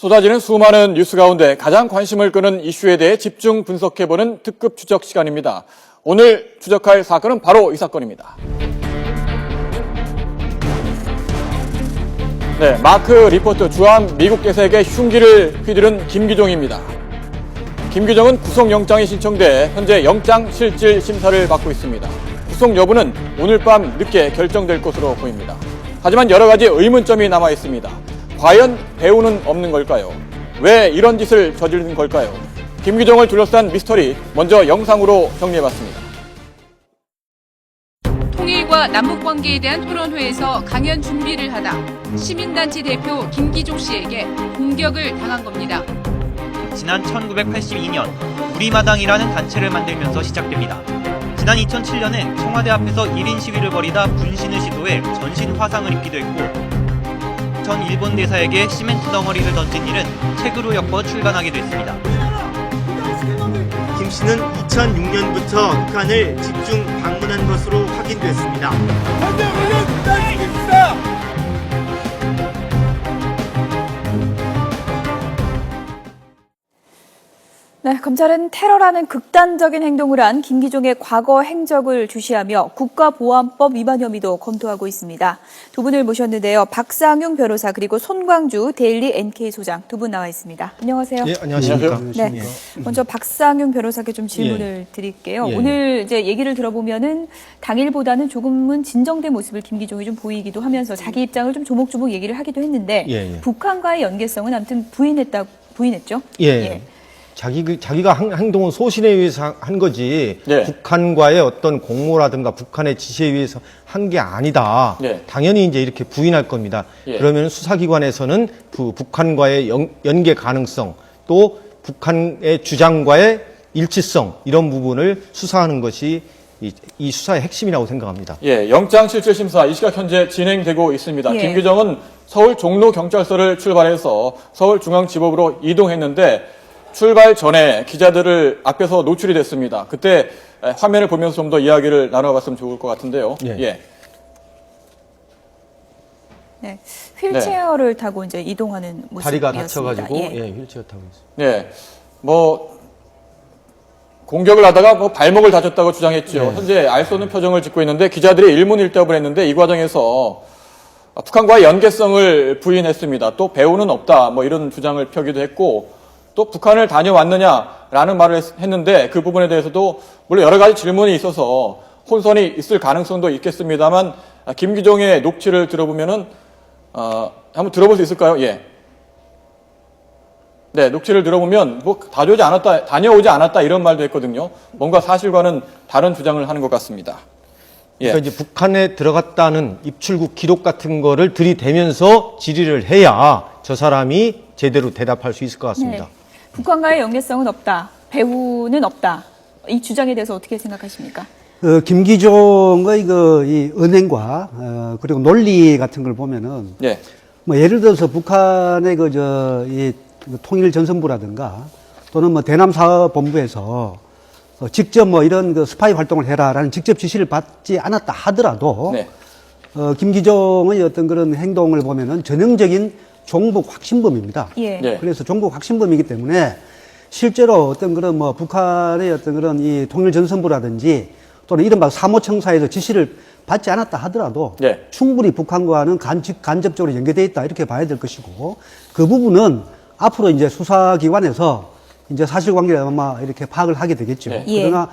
쏟아지는 수많은 뉴스 가운데 가장 관심을 끄는 이슈에 대해 집중 분석해보는 특급 추적 시간입니다. 오늘 추적할 사건은 바로 이 사건입니다. 네, 마크 리포트 주한 미국 개색의 흉기를 휘두른 김규종입니다. 김규종은 구속영장이 신청돼 현재 영장실질 심사를 받고 있습니다. 구속 여부는 오늘 밤 늦게 결정될 것으로 보입니다. 하지만 여러 가지 의문점이 남아 있습니다. 과연 배우는 없는 걸까요? 왜 이런 짓을 저지른 걸까요? 김규종을 둘러싼 미스터리 먼저 영상으로 정리해봤습니다. 통일과 남북관계에 대한 토론회에서 강연 준비를 하다 시민단체 대표 김기종 씨에게 공격을 당한 겁니다. 지난 1982년 우리마당이라는 단체를 만들면서 시작됩니다. 지난 2007년엔 청와대 앞에서 1인 시위를 벌이다 분신을 시도해 전신 화상을 입기도 했고 전 일본 대사에게 시멘트 덩어리를 던진 일은 책으로 엮어 출간하기도 했습니다. 김 씨는 2006년부터 북한을 집중 방문한 것으로 확인됐습니다. 네, 검찰은 테러라는 극단적인 행동을 한 김기종의 과거 행적을 주시하며 국가보안법 위반 혐의도 검토하고 있습니다. 두 분을 모셨는데요. 박상용 변호사 그리고 손광주 데일리 NK 소장 두 분 나와 있습니다. 안녕하세요. 네, 안녕하십니까. 네, 먼저 박상용 변호사께 좀 질문을 드릴게요. 오늘 이제 얘기를 들어보면은 당일보다는 조금은 진정된 모습을 김기종이 좀 보이기도 하면서 자기 입장을 좀 조목조목 얘기를 하기도 했는데 북한과의 연계성은 아무튼 부인했죠. 자기가 행동은 소신에 의해서 한 거지 북한과의 어떤 공모라든가 북한의 지시에 의해서 한 게 아니다. 당연히 이제 이렇게 부인할 겁니다. 그러면 수사기관에서는 북한과의 연계 가능성 또 북한의 주장과의 일치성 이런 부분을 수사하는 것이 이 수사의 핵심이라고 생각합니다. 영장실질심사 이 시각 현재 진행되고 있습니다. 김규종은 서울 종로경찰서를 출발해서 서울중앙지법으로 이동했는데 출발 전에 기자들을 앞에서 노출이 됐습니다. 그때 화면을 보면서 좀 더 이야기를 나눠봤으면 좋을 것 같은데요. 네, 휠체어를 타고 이제 이동하는 모습이었습니다. 다리가 다쳐가지고 휠체어 타고 있습니다. 네, 공격을 하다가 발목을 다쳤다고 주장했죠. 현재 알 수 없는 표정을 짓고 있는데 기자들이 일문일답을 했는데 이 과정에서 북한과의 연계성을 부인했습니다. 또 배우는 없다 이런 주장을 펴기도 했고 또 북한을 다녀왔느냐라는 말을 했는데 그 부분에 대해서도 물론 여러 가지 질문이 있어서 혼선이 있을 가능성도 있겠습니다만 김규종의 녹취를 들어보면은 한번 들어볼 수 있을까요? 네, 녹취를 들어보면 다녀오지 않았다 이런 말도 했거든요. 뭔가 사실과는 다른 주장을 하는 것 같습니다. 그러니까 이제 북한에 들어갔다는 입출국 기록 같은 거를 들이대면서 질의를 해야 저 사람이 제대로 대답할 수 있을 것 같습니다. 북한과의 연계성은 없다, 배후는 없다. 이 주장에 대해서 어떻게 생각하십니까? 김기종의 이 은행과 그리고 논리 같은 걸 보면은 예를 들어서 북한의 이 통일전선부라든가 또는 대남사업본부에서 직접 이런 스파이 활동을 해라라는 직접 지시를 받지 않았다 하더라도 김기종의 어떤 그런 행동을 보면은 전형적인 종북 확신범입니다. 그래서 종북 확신범이기 때문에 실제로 어떤 그런 북한의 어떤 그런 이 통일전선부라든지 또는 이른바 사모청사에서 지시를 받지 않았다 하더라도 충분히 북한과는 간접적으로 연계되어 있다 이렇게 봐야 될 것이고 그 부분은 앞으로 이제 수사기관에서 이제 사실관계를 아마 이렇게 파악을 하게 되겠죠. 그러나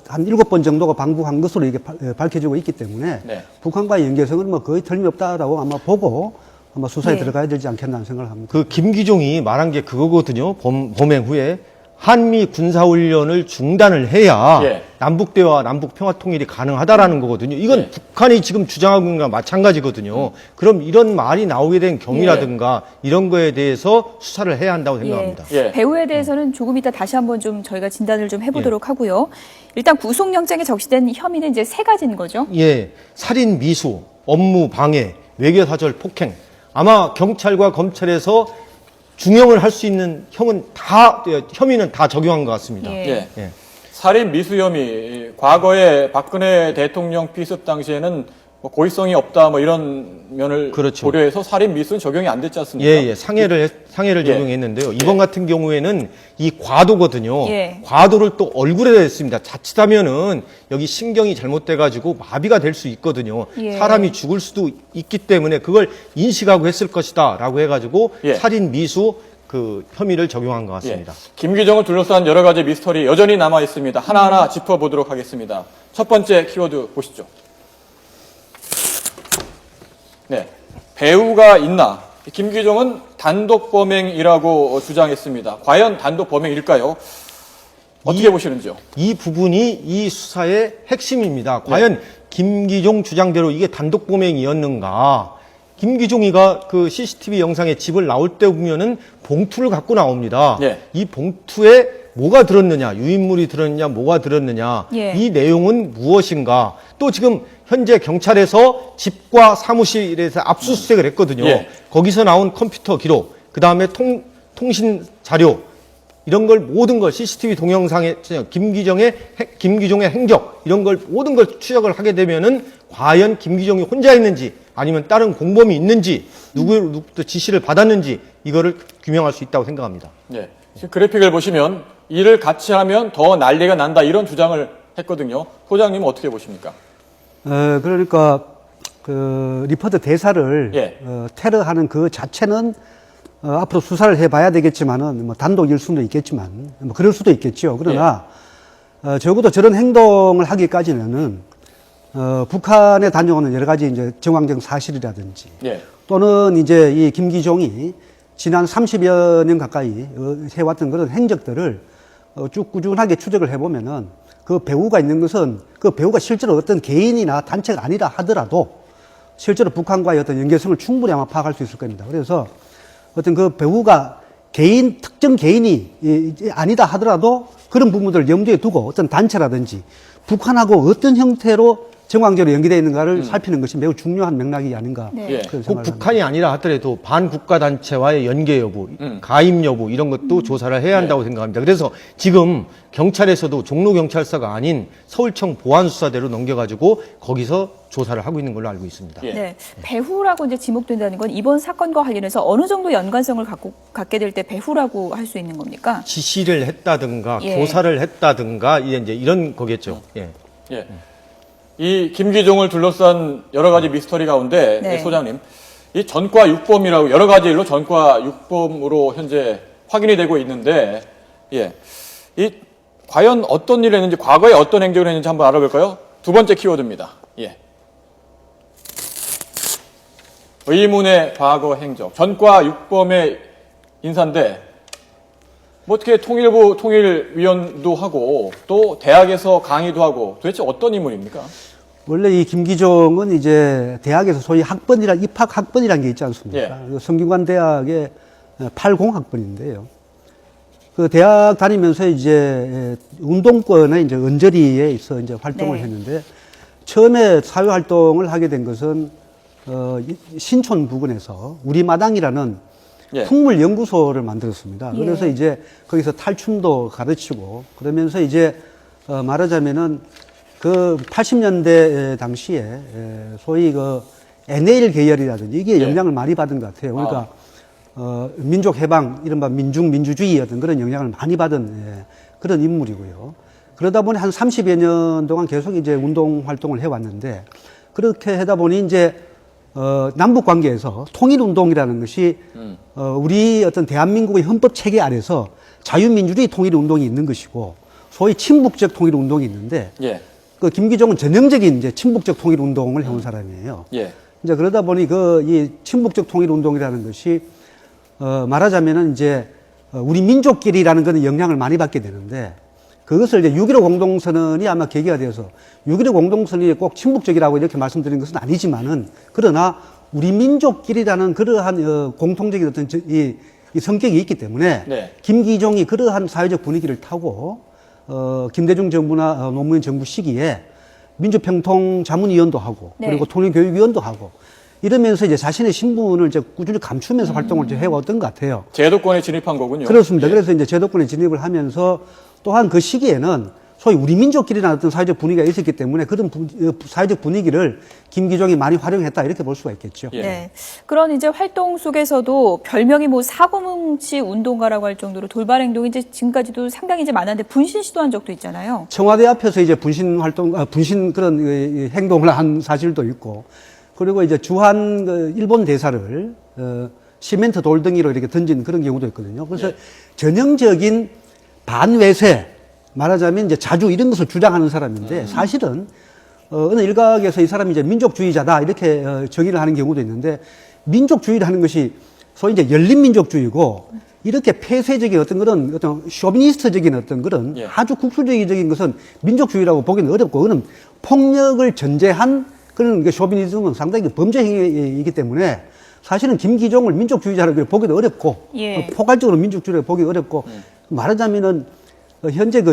한 7번 정도가 방북한 것으로 이게 밝혀지고 있기 때문에 북한과의 연계성은 거의 틀림없다라고 아마 보고 아마 수사에 들어가야 되지 않겠나 하는 생각을 합니다. 그 김기종이 말한 게 그거거든요. 범행 후에 한미 군사훈련을 중단을 해야 남북대화, 남북평화통일이 가능하다라는 거거든요. 이건 북한이 지금 주장하고 있는 거랑 마찬가지거든요. 그럼 이런 말이 나오게 된 경위라든가 이런 거에 대해서 수사를 해야 한다고 생각합니다. 배후에 대해서는 조금 이따 다시 한번 좀 저희가 진단을 좀 해보도록 하고요. 일단 구속영장에 적시된 혐의는 이제 3가지인 거죠? 살인, 미수, 업무 방해, 외교사절 폭행. 아마 경찰과 검찰에서 중형을 할 수 있는 혐의는 다 적용한 것 같습니다. 살인 미수 혐의, 과거에 박근혜 대통령 피습 당시에는 뭐 고의성이 없다 뭐 이런 면을 그렇죠. 고려해서 살인 미수는 적용이 안 됐지 않습니까? 예. 상해를 적용했는데요. 이번 같은 경우에는 이 과도거든요. 예. 과도를 또 얼굴에 했습니다. 자칫하면은 여기 신경이 잘못돼가지고 마비가 될 수 있거든요. 예. 사람이 죽을 수도 있기 때문에 그걸 인식하고 했을 것이다라고 해가지고 예. 살인 미수 그 혐의를 적용한 것 같습니다. 예. 김기정을 둘러싼 여러 가지 미스터리 여전히 남아 있습니다. 하나하나 짚어보도록 하겠습니다. 첫 번째 키워드 보시죠. 네, 배우가 있나? 김기정은 단독 범행이라고 주장했습니다. 과연 단독 범행일까요? 어떻게 보시는지요? 이 부분이 이 수사의 핵심입니다. 과연 김기종 주장대로 이게 단독 범행이었는가? 김기종이가 그 CCTV 영상에 집을 나올 때 보면은 봉투를 갖고 나옵니다. 예. 이 봉투에 뭐가 들었느냐, 유인물이 들었느냐, 뭐가 들었느냐, 예. 이 내용은 무엇인가? 또 지금 현재 경찰에서 집과 사무실에서 압수수색을 했거든요. 예. 거기서 나온 컴퓨터 기록, 그 다음에 통신 자료, 이런 걸 모든 걸 CCTV 동영상에 김기종의 행적 이런 걸 모든 걸 추적을 하게 되면은 과연 김기종이 혼자 있는지 아니면 다른 공범이 있는지 누구부터 지시를 받았는지 이거를 규명할 수 있다고 생각합니다. 네. 지금 그래픽을 보시면 일을 같이 하면 더 난리가 난다 이런 주장을 했거든요. 소장님은 어떻게 보십니까? 그러니까 그 리포터 대사를 예. 테러하는 그 자체는 앞으로 수사를 해봐야 되겠지만은 뭐 단독일 수도 있겠지만 뭐 그럴 수도 있겠죠. 그러나 적어도 저런 행동을 하기까지는 북한에 다녀오는 여러 가지 이제 정황적 사실이라든지 예. 또는 이제 이 김기종이 지난 30여 년 가까이 해왔던 그런 행적들을 쭉 꾸준하게 추적을 해보면은 그 배우가 있는 것은 그 배우가 실제로 어떤 개인이나 단체가 아니라 하더라도 실제로 북한과의 어떤 연계성을 충분히 아마 파악할 수 있을 겁니다. 그래서 어떤 그 배우가 특정 개인이 아니다 하더라도 그런 부분들을 염두에 두고 어떤 단체라든지 북한하고 어떤 형태로 정황적으로 연계되어 있는가를 살피는 것이 매우 중요한 맥락이 아닌가. 네. 예. 그런 꼭 생각을 북한이 아니라 하더라도 반국가 단체와의 연계 여부, 가입 여부 이런 것도 조사를 해야 한다고 생각합니다. 그래서 지금 경찰에서도 종로경찰서가 아닌 서울청 보안수사대로 넘겨가지고 거기서 조사를 하고 있는 걸로 알고 있습니다. 예. 네, 배후라고 이제 지목된다는 건 이번 사건과 관련해서 어느 정도 연관성을 갖게 될 때 배후라고 할 수 있는 겁니까? 지시를 했다든가 예. 교사를 했다든가 이제 이런 거겠죠. 예. 예. 이 김기종을 둘러싼 여러 가지 미스터리 가운데 네. 소장님, 이 전과 육범이라고 여러 가지 일로 전과 육범으로 현재 확인이 되고 있는데, 예, 이 과연 어떤 일을 했는지 과거에 어떤 행적을 했는지 한번 알아볼까요? 두 번째 키워드입니다. 예. 의문의 과거 행적, 전과 육범의 인사인데 뭐 어떻게 통일부 통일위원도 하고 또 대학에서 강의도 하고 도대체 어떤 인물입니까? 원래 이 김기종은 이제 대학에서 소위 입학 학번이라는 게 있지 않습니까? 예. 성균관 대학의 80학번인데요. 그 대학 다니면서 이제 운동권의 이제 언저리에 있어 이제 활동을 네. 했는데 처음에 사회 활동을 하게 된 것은 신촌 부근에서 우리마당이라는 예. 풍물연구소를 만들었습니다. 예. 그래서 이제 거기서 탈춤도 가르치고 그러면서 이제 말하자면은 그 80년대 당시에 소위 그 NL 계열이라든지 이게 예. 영향을 많이 받은 것 같아요. 그러니까 민족 해방, 이른바 민주주의 어떤 그런 영향을 많이 받은 그런 인물이고요. 그러다 보니 한 30여 년 동안 계속 이제 운동 활동을 해왔는데 그렇게 하다 보니 이제 남북 관계에서 통일운동이라는 것이 우리 어떤 대한민국의 헌법 체계 아래서 자유민주주의 통일운동이 있는 것이고 소위 친북적 통일운동이 있는데 예. 그 김기종은 전형적인 이제 친북적 통일운동을 해온 사람이에요. 예. 이제 그러다 보니 이 친북적 통일운동이라는 것이 말하자면은 이제 우리 민족끼리라는 것은 영향을 많이 받게 되는데 그것을 이제 6.15 공동선언이 아마 계기가 되어서 6.15 공동선언이 꼭 친북적이라고 이렇게 말씀드리는 것은 아니지만은 그러나 우리 민족끼리라는 그러한 공통적인 어떤 이 성격이 있기 때문에 네. 김기종이 그러한 사회적 분위기를 타고 김대중 정부나 노무현 정부 시기에 민주평통자문위원도 하고 네. 그리고 통일교육위원도 하고 이러면서 이제 자신의 신분을 이제 꾸준히 감추면서 활동을 이제 해왔던 것 같아요. 제도권에 진입한 거군요. 그렇습니다. 예. 그래서 이제 제도권에 진입을 하면서 또한 그 시기에는 소위 우리 민족끼리라는 어떤 사회적 분위기가 있었기 때문에 그런 사회적 분위기를 김기종이 많이 활용했다 이렇게 볼 수가 있겠죠. 예. 네. 그런 이제 활동 속에서도 별명이 뭐 사고뭉치 운동가라고 할 정도로 돌발 행동이 이제 지금까지도 상당히 이제 많았는데 분신 시도한 적도 있잖아요. 청와대 앞에서 이제 분신 그런 행동을 한 사실도 있고, 그리고 이제 주한 그 일본 대사를 시멘트 돌덩이로 이렇게 던진 그런 경우도 있거든요. 그래서 예. 전형적인 반외세, 말하자면 이제 자주 이런 것을 주장하는 사람인데 사실은 어느 일각에서 이 사람이 이제 민족주의자다 이렇게 정의를 하는 경우도 있는데, 민족주의라는 것이 소위 이제 열린민족주의고 이렇게 폐쇄적인 어떤 쇼비니스트적인 어떤 그런 예. 아주 국수주의적인 것은 민족주의라고 보기는 어렵고, 그는 폭력을 전제한 그런 쇼비니즘은 상당히 범죄 행위이기 때문에 사실은 김기종을 민족주의자라고 보기도 어렵고, 예. 포괄적으로 민족주의라고 보기 어렵고, 말하자면은 현재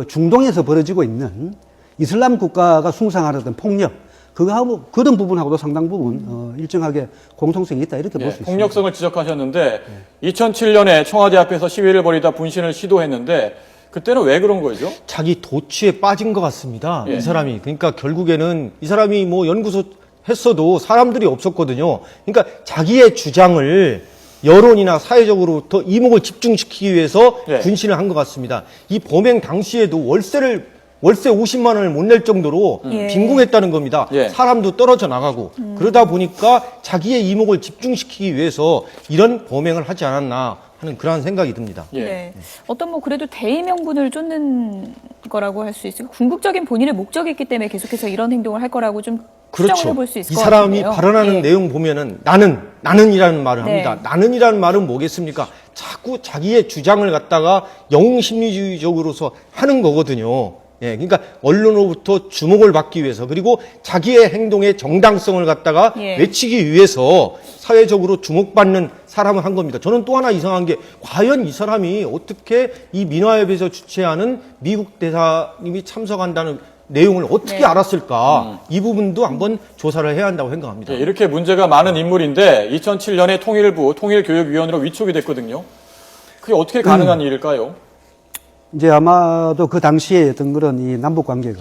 중동에서 벌어지고 있는 이슬람 국가가 숭상하던 폭력, 그거하고 그런 부분하고도 상당 부분 일정하게 공통성이 있다 이렇게 볼 수 있습니다. 폭력성을 지적하셨는데 2007년에 청와대 앞에서 시위를 벌이다 분신을 시도했는데 그때는 왜 그런 거죠? 자기 도취에 빠진 것 같습니다. 예. 이 사람이. 그러니까 결국에는 이 사람이 뭐 연구소 했어도 사람들이 없었거든요. 그러니까 자기의 주장을 여론이나 사회적으로부터 이목을 집중시키기 위해서 예. 분신을 한 것 같습니다. 이 범행 당시에도 월세 50만 원을 못 낼 정도로 예. 빈궁했다는 겁니다. 예. 사람도 떨어져 나가고 그러다 보니까 자기의 이목을 집중시키기 위해서 이런 범행을 하지 않았나 하는 그런 생각이 듭니다. 예. 네. 어떤 뭐 그래도 대의 명분을 쫓는 거라고 할 수 있어요. 궁극적인 본인의 목적이 있기 때문에 계속해서 이런 행동을 할 거라고 좀 추정을 해볼 수 있을 이 것 사람이 같은데요. 발언하는 예. 내용 보면은 나는이라는 말을 네. 합니다. 나는이라는 말은 뭐겠습니까? 자꾸 자기의 주장을 갖다가 영웅 심리주의적으로서 하는 거거든요. 예, 그러니까 언론으로부터 주목을 받기 위해서, 그리고 자기의 행동의 정당성을 갖다가 예. 외치기 위해서 사회적으로 주목받는 사람을 한 겁니다. 저는 또 하나 이상한 게, 과연 이 사람이 어떻게 이 민화협에서 주최하는 미국 대사님이 참석한다는 내용을 어떻게 네. 알았을까? 이 부분도 한번 조사를 해야 한다고 생각합니다. 예, 이렇게 문제가 많은 인물인데 2007년에 통일부 통일교육위원으로 위촉이 됐거든요. 그게 어떻게 가능한 일일까요? 이제 아마도 그 당시에 어떤 그런 이 남북 관계가,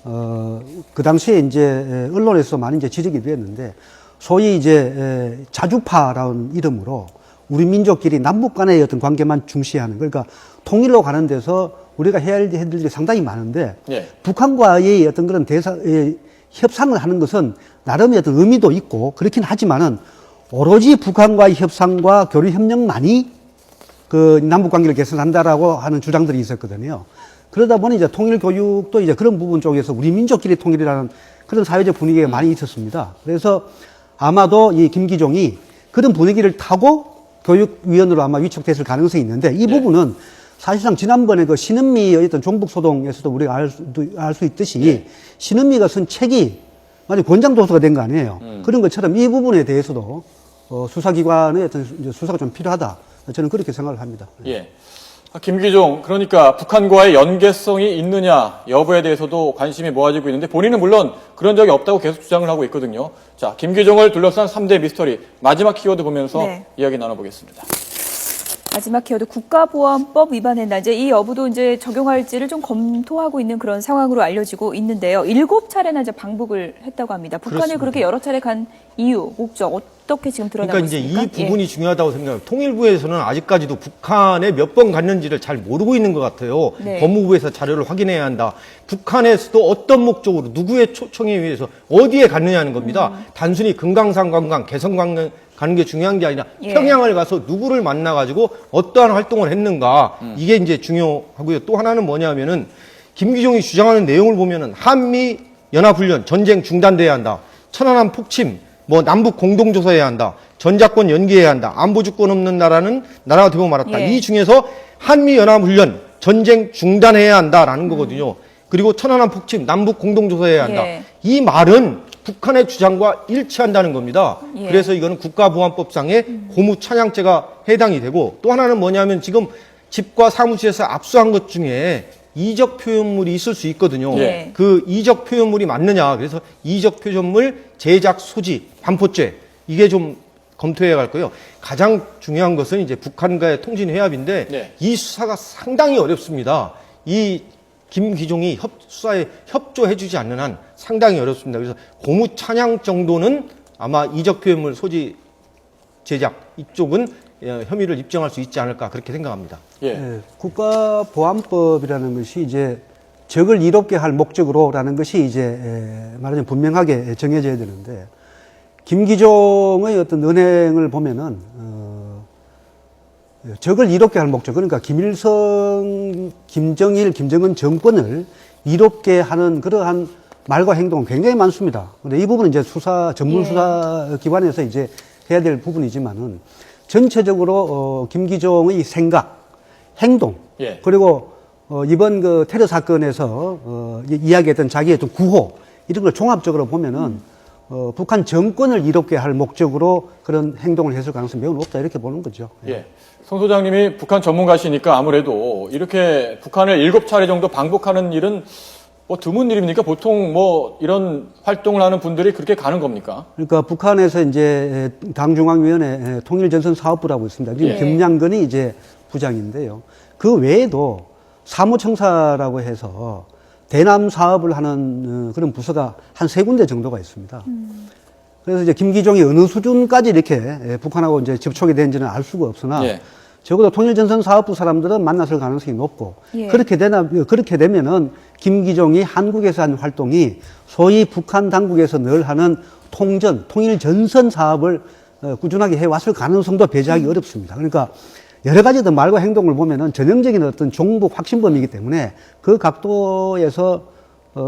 그 당시에 이제 언론에서 많이 이제 지적이 되었는데, 소위 이제 자주파라는 이름으로 우리 민족끼리 남북 간의 어떤 관계만 중시하는, 그러니까 통일로 가는 데서 우리가 해야 할 일들이 상당히 많은데, 예. 북한과의 어떤 그런 협상을 하는 것은 나름의 어떤 의미도 있고 그렇긴 하지만은 오로지 북한과의 협상과 교류 협력만이 그 남북 관계를 개선한다라고 하는 주장들이 있었거든요. 그러다 보니 이제 통일 교육도 이제 그런 부분 쪽에서 우리 민족끼리 통일이라는 그런 사회적 분위기가 많이 있었습니다. 그래서 아마도 이 김기종이 그런 분위기를 타고 교육위원으로 아마 위촉됐을 가능성이 있는데, 이 부분은 사실상 지난번에 그 신은미의 어떤 종북소동에서도 우리가 알 수 있듯이 신은미가 쓴 책이 아주 권장도서가 된 거 아니에요. 그런 것처럼 이 부분에 대해서도 수사기관의 어떤 수사가 좀 필요하다. 저는 그렇게 생각을 합니다. 예. 김기종, 그러니까 북한과의 연계성이 있느냐 여부에 대해서도 관심이 모아지고 있는데 본인은 물론 그런 적이 없다고 계속 주장을 하고 있거든요. 자, 김기종을 둘러싼 3대 미스터리 마지막 키워드 보면서 네. 이야기 나눠보겠습니다. 마지막 키워드 국가보안법 위반했나, 이제 이 여부도 이제 적용할지를 좀 검토하고 있는 그런 상황으로 알려지고 있는데요. 7차례나 이제 방북을 했다고 합니다. 북한을 그렇습니다. 그렇게 여러 차례 간 이유, 목적 어떻게 지금 드러나고 그러니까 이제 있습니까? 이 부분이 중요하다고 생각해요. 통일부에서는 아직까지도 북한에 몇 번 갔는지를 잘 모르고 있는 것 같아요. 네. 법무부에서 자료를 확인해야 한다. 북한에서도 어떤 목적으로 누구의 초청에 의해서 어디에 갔느냐는 겁니다. 단순히 금강산 관광, 개성 관광 가는 게 중요한 게 아니라 예. 평양을 가서 누구를 만나가지고 어떠한 활동을 했는가, 이게 이제 중요하고요. 또 하나는 뭐냐면은 김기종이 주장하는 내용을 보면은 한미 연합훈련 전쟁 중단돼야 한다. 천안함 폭침, 뭐 남북 공동조사해야 한다. 전자권 연기해야 한다. 안보 주권 없는 나라는 나라가 되고 말았다. 예. 이 중에서 한미 연합훈련 전쟁 중단해야 한다라는 거거든요. 그리고 천안함 폭침, 남북 공동조사해야 한다. 예. 이 말은 북한의 주장과 일치한다는 겁니다. 예. 그래서 이거는 국가보안법상의 고무찬양죄가 해당이 되고, 또 하나는 뭐냐면 지금 집과 사무실에서 압수한 것 중에 이적 표현물이 있을 수 있거든요. 예. 그 이적 표현물이 맞느냐. 그래서 이적 표현물 제작 소지 반포죄, 이게 좀 검토해야 할 거예요. 가장 중요한 것은 이제 북한과의 통신 회합인데 네. 이 수사가 상당히 어렵습니다. 이 김기종이 수사에 협조해주지 않는 한 상당히 어렵습니다. 그래서 고무 찬양 정도는 아마 이적 표현물 소지 제작 이쪽은 혐의를 입증할 수 있지 않을까 그렇게 생각합니다. 국가보안법이라는 것이 이제 적을 이롭게 할 목적으로라는 것이 이제 말하자면 분명하게 정해져야 되는데 김기종의 어떤 언행을 보면은 적을 이롭게 할 목적, 그러니까 김일성, 김정일, 김정은 정권을 이롭게 하는 그러한 말과 행동은 굉장히 많습니다. 근데 이 부분은 이제 전문 수사 기관에서 이제 해야 될 부분이지만은 전체적으로 김기종의 생각, 행동, 그리고 이번 그 테러 사건에서 이야기했던 자기의 어떤 구호 이런 걸 종합적으로 보면은 북한 정권을 이롭게 할 목적으로 그런 행동을 했을 가능성이 매우 높다 이렇게 보는 거죠. 송 소장님이 북한 전문가시니까 아무래도 이렇게 북한을 7차례 정도 방북하는 일은 뭐 드문 일입니까? 보통 뭐 이런 활동을 하는 분들이 그렇게 가는 겁니까? 그러니까 북한에서 이제 당중앙위원회 통일전선사업부라고 있습니다. 지금 김양근이 이제 부장인데요. 그 외에도 사무청사라고 해서 대남 사업을 하는 그런 부서가 한 3군데 정도가 있습니다. 그래서 이제 김기종이 어느 수준까지 이렇게 북한하고 이제 접촉이 되는지는 알 수가 없으나 적어도 통일전선 사업부 사람들은 만났을 가능성이 높고 그렇게 되면은 김기종이 한국에서 한 활동이 소위 북한 당국에서 늘 하는 통일전선 사업을 꾸준하게 해왔을 가능성도 배제하기 어렵습니다. 그러니까 여러 가지 말과 행동을 보면은 전형적인 어떤 종북 확신범이기 때문에 그 각도에서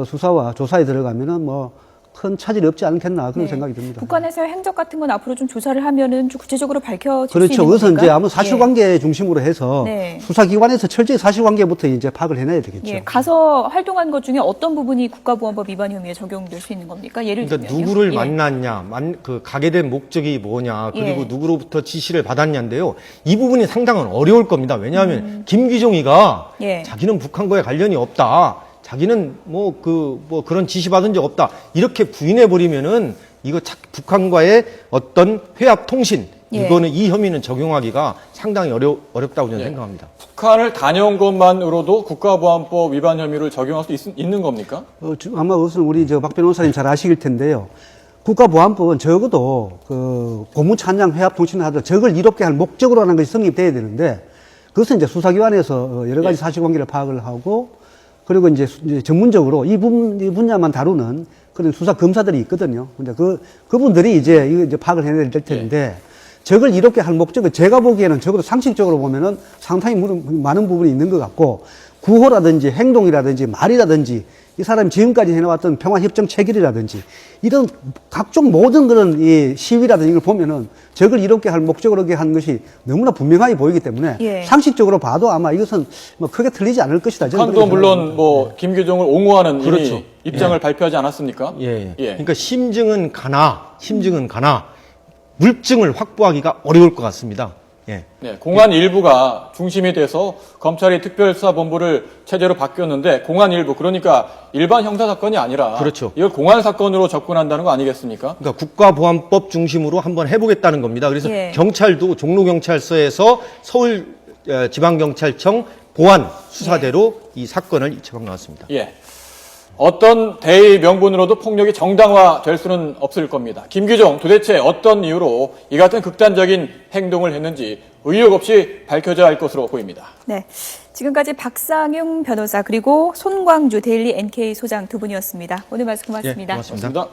수사와 조사에 들어가면은 뭐 큰 차질이 없지 않겠나 그런 생각이 듭니다. 북한에서의 행적 같은 건 앞으로 좀 조사를 하면은 좀 구체적으로 밝혀질 그렇죠. 수 있는 그것은 겁니까? 이제 아무 사실관계 중심으로 해서 수사기관에서 철저히 사실관계부터 이제 파악을 해내야 되겠죠. 가서 활동한 것 중에 어떤 부분이 국가보안법 위반 혐의에 적용될 수 있는 겁니까? 예를 들면 누구를 만났냐, 그 가게 된 목적이 뭐냐, 그리고 누구로부터 지시를 받았냐인데요. 이 부분이 상당히 어려울 겁니다. 왜냐하면 김기종이가 자기는 북한과의 관련이 없다. 자기는 그런 지시받은 적 없다. 이렇게 부인해버리면은 이거 북한과의 어떤 회합 통신, 이거는 이 혐의는 적용하기가 상당히 어렵다고 저는 생각합니다. 북한을 다녀온 것만으로도 국가보안법 위반 혐의를 적용할 수 있는 겁니까? 아마 그것은 우리 박 변호사님 잘 아실 텐데요. 국가보안법은 적어도 고무찬양 회합 통신을 하듯 적을 이롭게 할 목적으로 하는 것이 성립돼야 되는데 그것은 이제 수사기관에서 여러 가지 사실관계를 파악을 하고 그리고 이제 전문적으로 이 분야만 다루는 그런 수사 검사들이 있거든요. 근데 그분들이 이제 파악을 해내야 될 텐데 적을 이롭게 할 목적은 제가 보기에는 적어도 상식적으로 보면은 상당히 많은 부분이 있는 것 같고 구호라든지 행동이라든지 말이라든지 이 사람이 지금까지 해나왔던 평화협정 체결이라든지 이런 각종 모든 그런 이 시위라든지 이걸 보면은 적을 이롭게 할 목적으로 한 것이 너무나 분명하게 보이기 때문에 상식적으로 봐도 아마 이것은 뭐 크게 틀리지 않을 것이다. 북한도 물론 김기종을 옹호하는 입장을 발표하지 않았습니까? 그러니까 심증은 가나 물증을 확보하기가 어려울 것 같습니다. 공안 일부가 중심이 돼서 검찰이 특별수사본부를 체제로 바뀌었는데 공안 일부 그러니까 일반 형사 사건이 아니라 이걸 공안 사건으로 접근한다는 거 아니겠습니까? 그러니까 국가보안법 중심으로 한번 해보겠다는 겁니다. 그래서 경찰도 종로경찰서에서 서울지방경찰청 보안 수사대로 이 사건을 처방 나왔습니다. 어떤 대의 명분으로도 폭력이 정당화될 수는 없을 겁니다. 김기종 도대체 어떤 이유로 이 같은 극단적인 행동을 했는지 의혹 없이 밝혀져야 할 것으로 보입니다. 지금까지 박상용 변호사 그리고 손광주 데일리 NK 소장 두 분이었습니다. 오늘 말씀 고맙습니다. 고맙습니다.